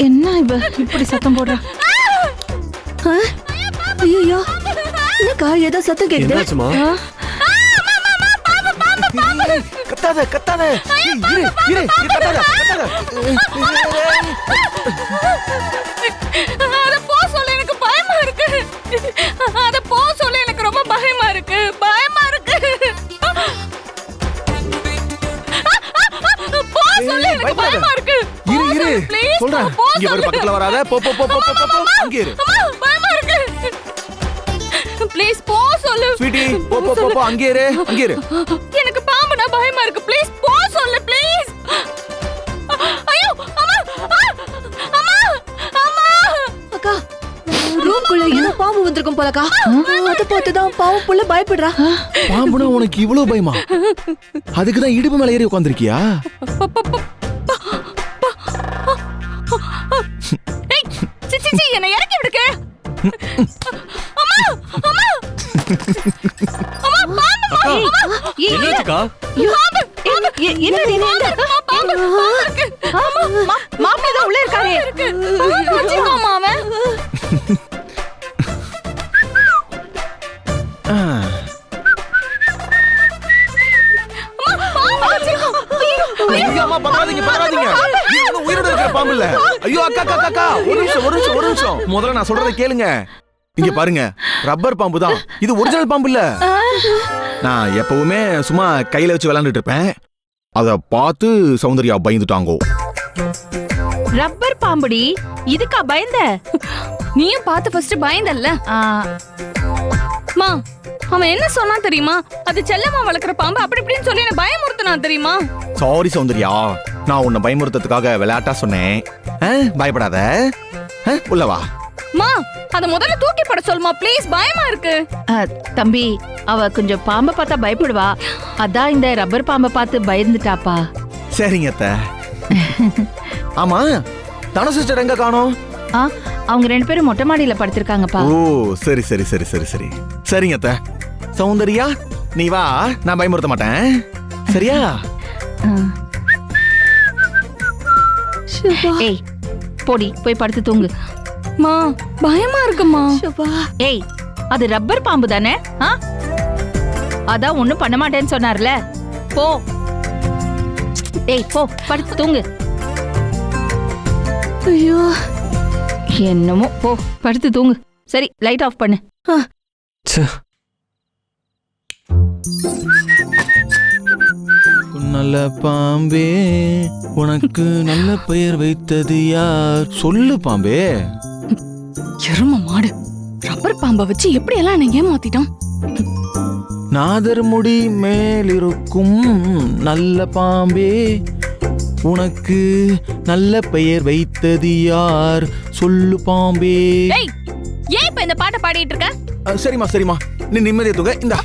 என்ன இவ இப்படி சத்தம் போடுறா? ஐயோ, என்னக்கா ஏதோ சத்தம் கேக்குது? என்னாச்சுமா? கத்தாத கத்தாத, இரு இரு, கத்தாத கத்தாத. அத போ சொல்ல, எனக்கு பயமா இருக்கு. அத போ சொல்ல, எனக்கு ரொம்ப பயமா இருக்கு. பயமா இருக்கு. போ சொல்ல, எனக்கு பயமா இருக்கு. இரு இரு, சொல்றேன். இங்க வர பக்கத்துல வராத. போ போ போ போ போ, அங்க இரு. பயமா இருக்கு. ப்ளீஸ் போ சொல்லு. ஸ்வீட்டி, போ போ போ, அங்க இரு, அங்க இரு. எனக்கு பாம்புனா பயமா இருக்கு. ப்ளீஸ் போ சொல்லு, ப்ளீஸ். ஐயோ, அம்மா, அம்மா, அம்மா. அக்கா, ரூம்குள்ள ஏதோ பாம்பு வந்திருக்கும் போலக்கா. அத பார்த்துதான் பாம்பு புள்ள பயப்படுறா. பாம்புனா உனக்கு இவ்வளவு பயமா? அதுக்குதான் இடுப்பு மேல ஏறி உட்கார்ந்திருக்கியா? ஏய், சிச்சி என்ன இறக்கி விடுங்க. அம்மா, அம்மா. அம்மா, பாம்பு. என்னாச்சுக்கா? மாப்பிள்ளை தான் உள்ள இருக்காரே. வச்சுக்கோமா அவன். ஐயோ அம்மா, பகாதீங்க பகாதீங்க. இது ஒண்ணும் உயிரோட இருக்கிற பாம்பு இல்ல. ஐயோ அக்கா அக்கா அக்கா, ஒரு நிமிஷம். முதல்ல நான் சொல்றதை கேளுங்க. இங்க பாருங்க, ரப்பர் பாம்பு தான் இது, ஒரிஜினல் பாம்பு இல்ல. நான் எப்பவுமே சும்மா கையில வச்சு விளையாண்டுட்டு இருப்பேன். அத பார்த்து சௌந்தர்யா பயந்துட்டாங்கோ. ரப்பர் பாம்புடி, இதுக்கா பயந்த? நீயும் பார்த்து ஃபர்ஸ்ட் பயந்தல்ல? மா, அவன் என்ன சொன்னா தெரியுமா? அது செல்லமா வளர்க்குற பாம்பு அப்படி இப்படின்னு சொல்லி என்ன பயமுறுத்தினா தெரியுமா? சாரி சௌந்தர்யா, நான் உன்னை பயமுறுத்ததுக்காக விளையாட்டா சொன்னேன். பயப்படாத, உள்ள வா. மா, அத முதல்ல தூக்கி போட சொல்லுமா ப்ளீஸ், பயமா இருக்கு. தம்பி, அவ கொஞ்சம் பாம்பை பார்த்தா பயப்படுவா. அதான் இந்த ரப்பர் பாம்பை பார்த்து பயந்துட்டாப்பா. சரிங்க அத்தை. ஆமா, தன சிஸ்டர் எங்க காணோம்? அவங்க 2 பேரும் மொட்டை மாடியில படுத்திருக்காங்கப்பா. ஓ, சரி சரி சரி சரி சரி. சரிங்க அத்தை. சௌந்தர்யா, நீ வா, நான் பயமுறுத்த மாட்டேன். சரியா? ஏய், போடி போய் படுத்து தூங்கு. மா, பயமா இருக்குமா? ஏய், அது ரப்பர் பாம்பு தானே? அதான் ஒண்ணும் பண்ண மாட்டேன்னு சொன்னார்ல. போ. ஏய், போ படுத்து தூங்கு. ஐயோ, என்னமோ, போ படுத்து தூங்கு. சரி, லைட் ஆஃப் பண்ணு. நல்ல பாம்பே, உனக்கு நல்ல பெயர் வைத்தது யார்? சொல்லு பாம்பே. எரும மாடு, ரப்பர் பாம்பை வச்சு எப்படி எல்லாம் என்ன ஏமாத்திட்டான். நாதர் முடி மேலிருக்கும் நல்ல பாம்பே, உனக்கு நல்ல பெயர் வைத்தது யார்? சொல்லு பாம்பே. ஏய், ஏன் இப்ப இந்த பாட்டை பாடிட்டு இருக்க? சரிம்மா சரிம்மா, நீ நிம்மதியா தூங்க. இந்த